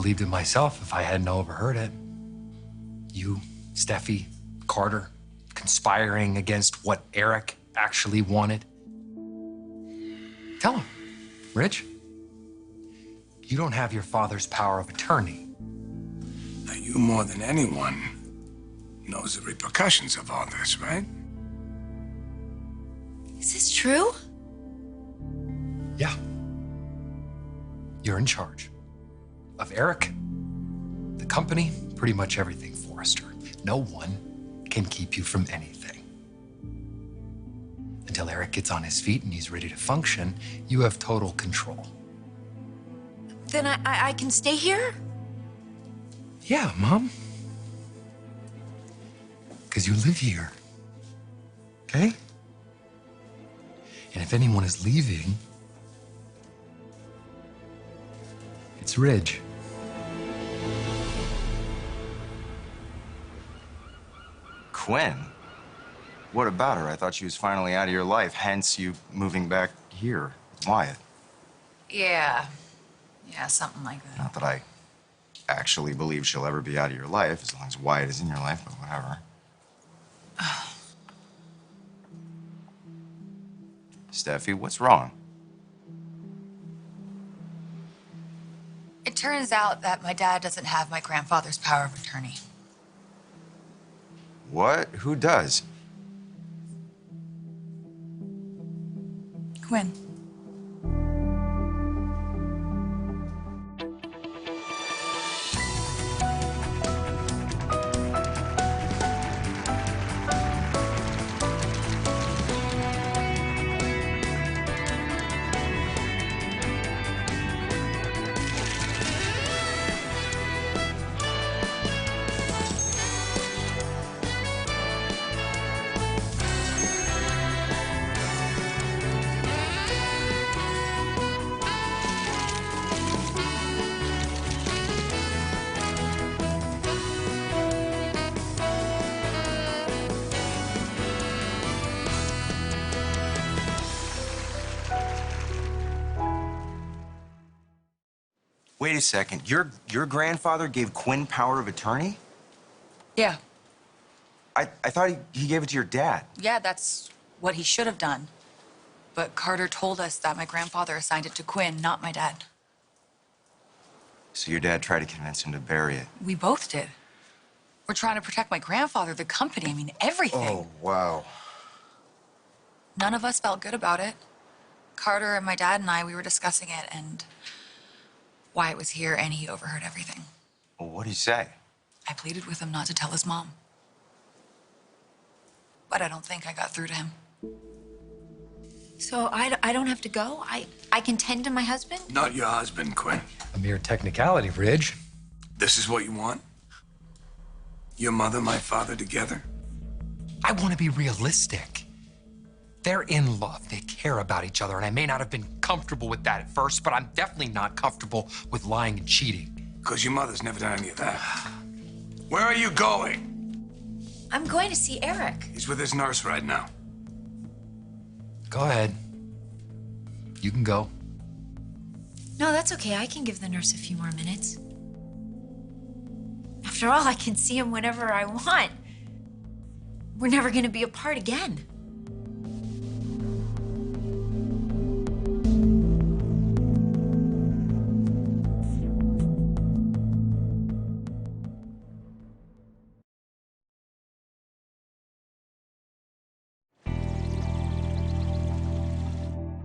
believed it myself if I hadn't overheard it. You, Steffi, Carter, conspiring against what Eric actually wanted. Tell him, Rich. You don't have your father's power of attorney. Now, you more than anyone knows the repercussions of all this, right? Is this true? Yeah. You're in charge of Eric, the company, pretty much everything, Forrester. No one can keep you from anything. Until Eric gets on his feet and he's ready to function, you have total control. Then I can stay here? Yeah, Mom. Because you live here, okay? And if anyone is leaving, it's Ridge. Quinn? What about her? I thought she was finally out of your life, hence you moving back here with Wyatt. Yeah, something like that. Not that I actually believe she'll ever be out of your life, as long as Wyatt is in your life, but whatever. Steffi, what's wrong? It turns out that my dad doesn't have my grandfather's power of attorney. What? Who does? Quinn. Wait a second. Your grandfather gave Quinn power of attorney? Yeah. I thought he gave it to your dad. Yeah, that's what he should have done. But Carter told us that my grandfather assigned it to Quinn, not my dad. So your dad tried to convince him to bury it. We both did. We're trying to protect my grandfather, the company, I mean, everything. Oh, wow. None of us felt good about it. Carter and my dad and I, we were discussing it, and Wyatt was here, and he overheard everything. Well, what'd he say? I pleaded with him not to tell his mom. But I don't think I got through to him. So I don't have to go? I can tend to my husband? Not your husband, Quinn. A mere technicality, Ridge. This is what you want? Your mother, my father together? I want to be realistic. They're in love. They care about each other, and I may not have been comfortable with that at first, but I'm definitely not comfortable with lying and cheating. Because your mother's never done any of that. Where are you going? I'm going to see Eric. He's with his nurse right now. Go ahead. You can go. No, that's okay. I can give the nurse a few more minutes. After all, I can see him whenever I want. We're never going to be apart again.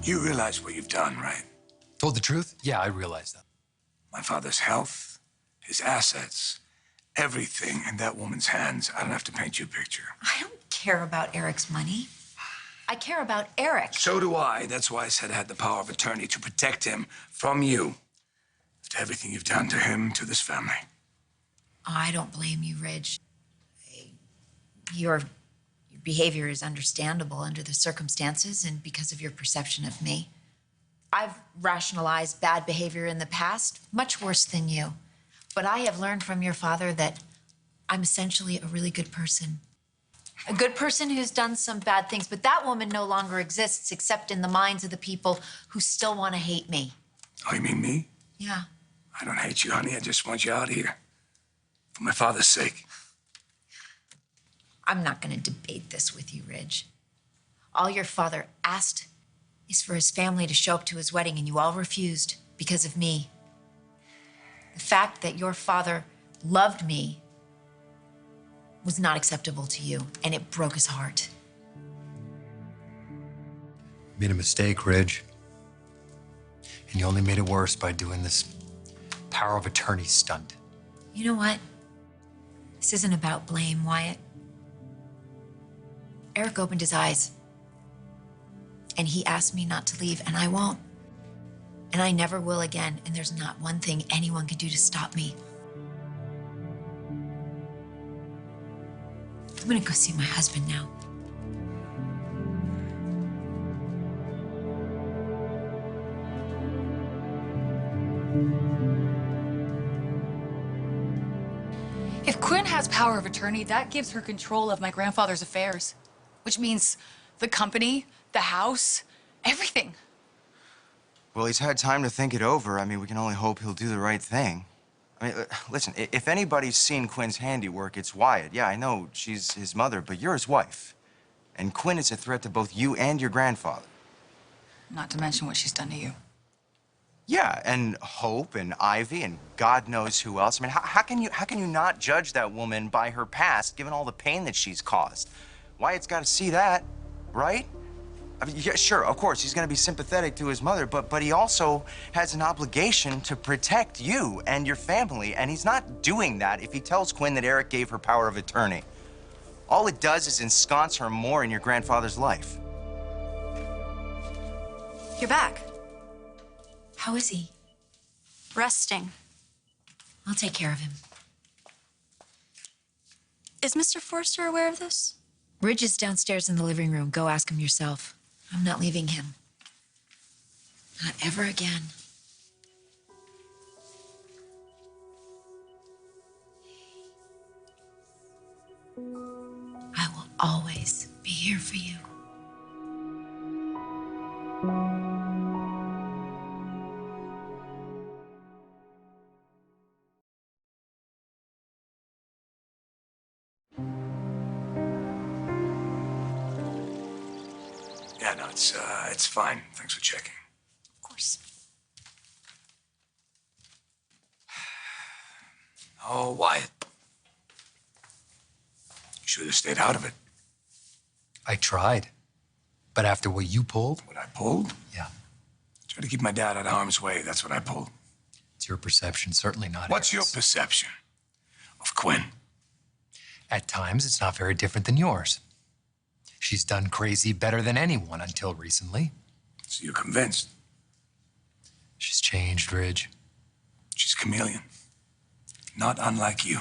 You realize what you've done, right? Told the truth? Yeah, I realize that. My father's health, his assets, everything in that woman's hands. I don't have to paint you a picture. I don't care about Eric's money. I care about Eric. So do I. That's why I said I had the power of attorney to protect him from you. After everything you've done to him, to this family. I don't blame you, Ridge. Your behavior is understandable under the circumstances and because of your perception of me. I've rationalized bad behavior in the past, much worse than you. But I have learned from your father that I'm essentially a really good person. A good person who's done some bad things, but that woman no longer exists except in the minds of the people who still want to hate me. Oh, you mean me? Yeah. I don't hate you, honey. I just want you out of here. For my father's sake. I'm not going to debate this with you, Ridge. All your father asked is for his family to show up to his wedding, and you all refused because of me. The fact that your father loved me was not acceptable to you, and it broke his heart. Made a mistake, Ridge. And you only made it worse by doing this power of attorney stunt. You know what? This isn't about blame, Wyatt. Eric opened his eyes, and he asked me not to leave, and I won't. And I never will again, and there's not one thing anyone can do to stop me. I'm gonna go see my husband now. If Quinn has power of attorney, that gives her control of my grandfather's affairs, which means the company, the house, everything. Well, he's had time to think it over. I mean, we can only hope he'll do the right thing. I mean, listen, if anybody's seen Quinn's handiwork, it's Wyatt. Yeah, I know she's his mother, but you're his wife. And Quinn is a threat to both you and your grandfather. Not to mention what she's done to you. Yeah, and Hope and Ivy and God knows who else. I mean, how can you not judge that woman by her past, given all the pain that she's caused? Wyatt's got to see that, right? I mean, yeah, sure, of course, he's going to be sympathetic to his mother, but he also has an obligation to protect you and your family, and he's not doing that if he tells Quinn that Eric gave her power of attorney. All it does is ensconce her more in your grandfather's life. You're back. How is he? Resting. I'll take care of him. Is Mr. Forster aware of this? Ridge is downstairs in the living room. Go ask him yourself. I'm not leaving him. Not ever again. I will always be here for you. Yeah, no, it's fine. Thanks for checking. Of course. Oh, Wyatt. You should have stayed out of it. I tried. But after what you pulled, What I pulled? yeah, Try to keep my dad out of harm's way. That's what I pulled. it's your perception, certainly not What's your Eric's. perception of Quinn? At times, it's not very different than yours. She's done crazy better than anyone until recently. So you're convinced She's changed, Ridge. she's chameleon. Not unlike you.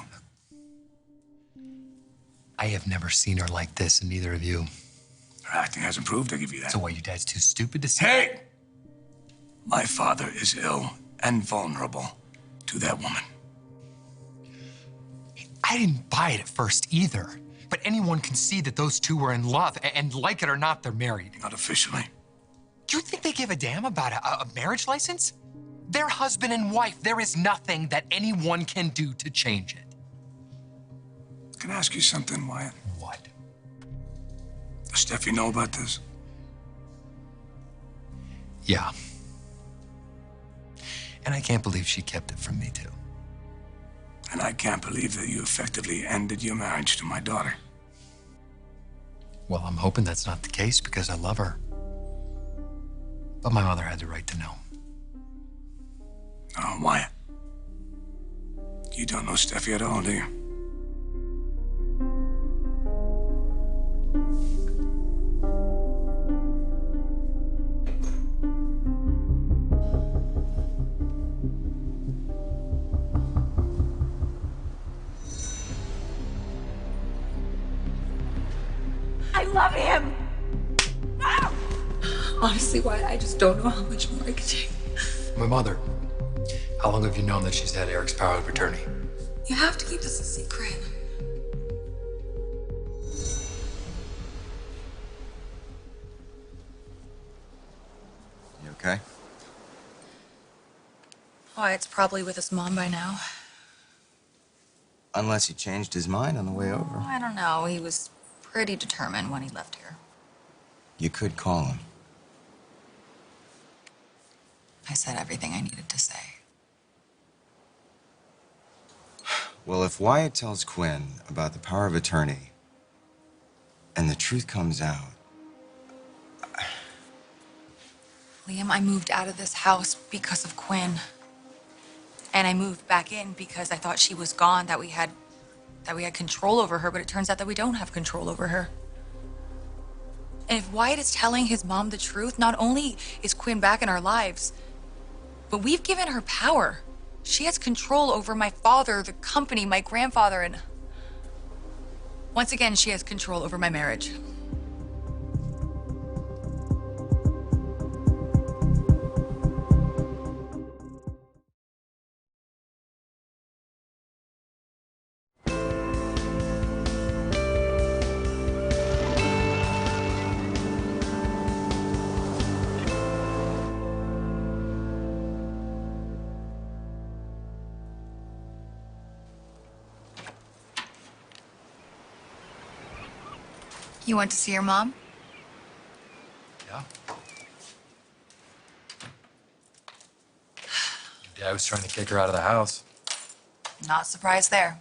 I have never seen her like this, and neither of you. Her acting has improved, I'll give you that. So what, your dad's too stupid to see? Hey! My father is ill and vulnerable to that woman. I didn't buy it at first either. But anyone can see that those two were in love, and like it or not, they're married. Not officially. Do you think they give a damn about a marriage license? They're husband and wife. There is nothing that anyone can do to change it. Can I ask you something, Wyatt? What? Does Steffi know about this? Yeah. And I can't believe she kept it from me, too. And I can't believe that you effectively ended your marriage to my daughter. Well, I'm hoping that's not the case because I love her. But my mother had the right to know. Oh, Wyatt. You don't know Steffi at all, do you? I love him! Honestly, Wyatt, I just don't know how much more I could take. My mother. How long have you known that she's had Eric's power of attorney? You have to keep this a secret. You okay? Wyatt's probably with his mom by now. Unless he changed his mind on the way over. I don't know. He was pretty determined when he left here. You could call him. I said everything I needed to say. Well, if Wyatt tells Quinn about the power of attorney and the truth comes out, Liam, I moved out of this house because of Quinn. And I moved back in because I thought she was gone, that we had control over her, but it turns out that we don't have control over her. And if Wyatt is telling his mom the truth, not only is Quinn back in our lives, but we've given her power. She has control over my father, the company, my grandfather, and once again, she has control over my marriage. You went to see your mom? Yeah. Your dad was trying to kick her out of the house. Not surprised there.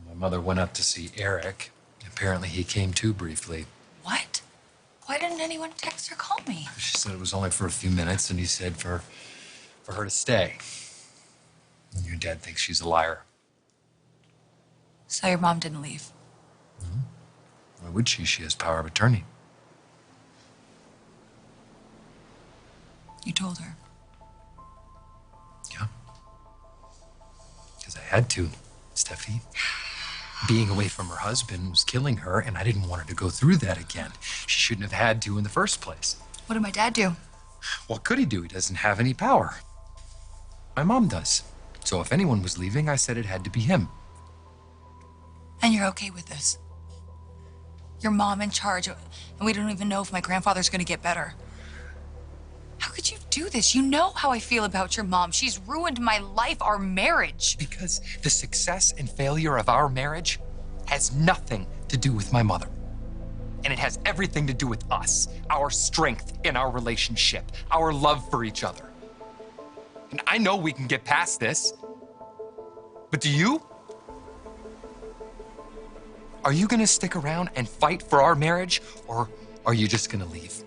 My mother went up to see Eric. Apparently, he came too briefly. What? Why didn't anyone text or call me? She said it was only for a few minutes, and he said for her to stay. And your dad thinks she's a liar. So your mom didn't leave? Why would she? She has power of attorney. You told her. Yeah. Because I had to, Steffi. Being away from her husband was killing her, and I didn't want her to go through that again. She shouldn't have had to in the first place. What did my dad do? What could he do? He doesn't have any power. My mom does. So if anyone was leaving, I said it had to be him. And you're okay with this? Your mom in charge, and we don't even know if my grandfather's gonna get better. How could you do this? You know how I feel about your mom. She's ruined my life, our marriage. Because the success and failure of our marriage has nothing to do with my mother. And it has everything to do with us, our strength in our relationship, our love for each other. And I know we can get past this. But do you? Are you gonna stick around and fight for our marriage, or are you just gonna leave?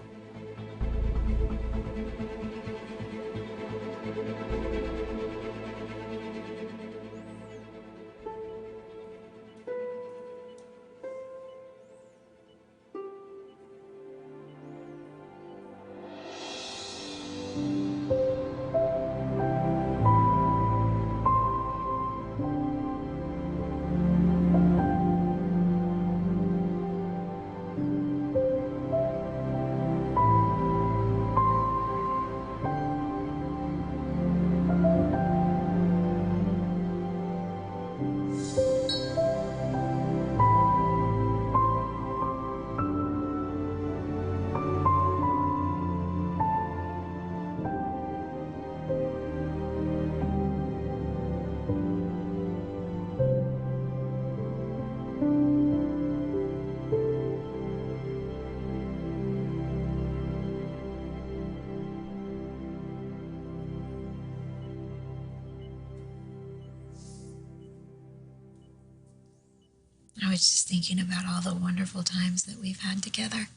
I was just thinking about all the wonderful times that we've had together.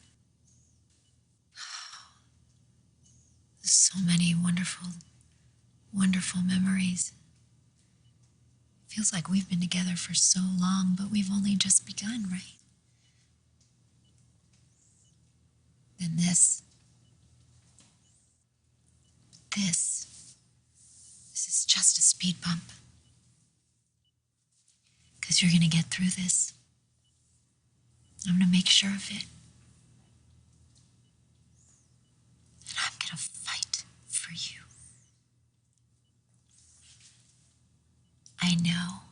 So many wonderful, wonderful memories. Feels like we've been together for so long, but we've only just begun, right? Then this is just a speed bump. Because you're going to get through this. I'm going to make sure of it. And I'm going to fight for you. I know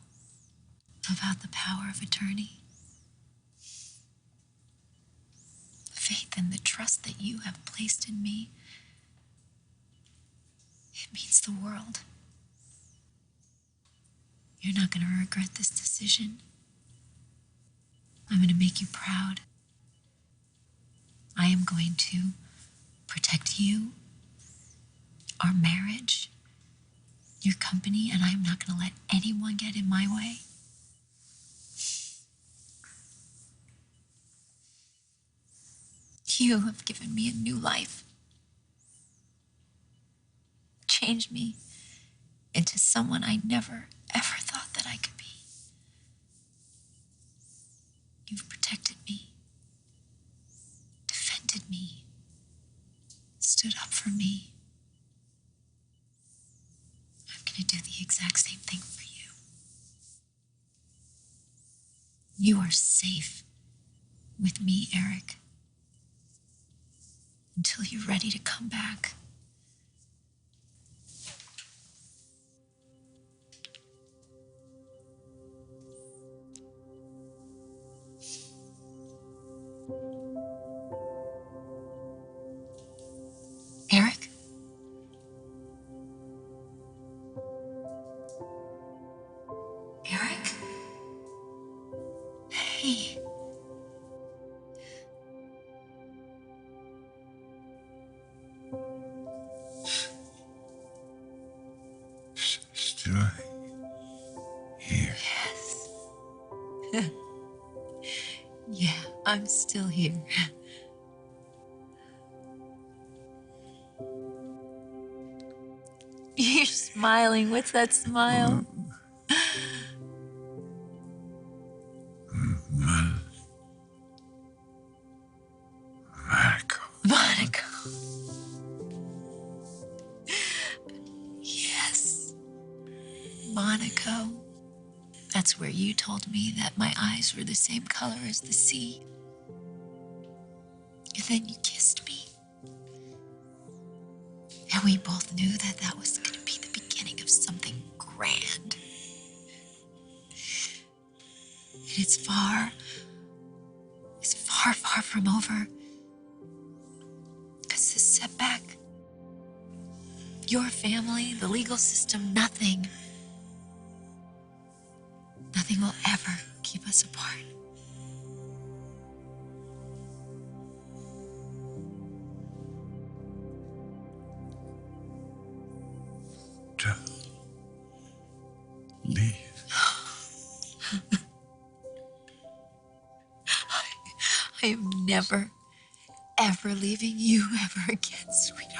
about the power of attorney. The faith and the trust that you have placed in me. It means the world. You're not going to regret this decision. I'm going to make you proud. I am going to protect you, our marriage, your company, and I'm not going to let anyone get in my way. You have given me a new life. Changed me into someone I never, ever thought that I could be. You've protected me, defended me, stood up for me. I'm going to do the exact same thing for you. You are safe with me, Eric, until you're ready to come back. Eric? Eric? Hey. Still here. Yes. Yeah, I'm still here. You're smiling. What's that smile? Monaco. Monaco. Yes. Monaco. That's where you told me that my eyes were the same color as the sea. And then you kissed me. And we both knew that that was going to be the beginning of something grand. And it's far, far from over. Because this setback, your family, the legal system, nothing will ever keep us apart. Leave. I am never, ever leaving you ever again, sweetheart.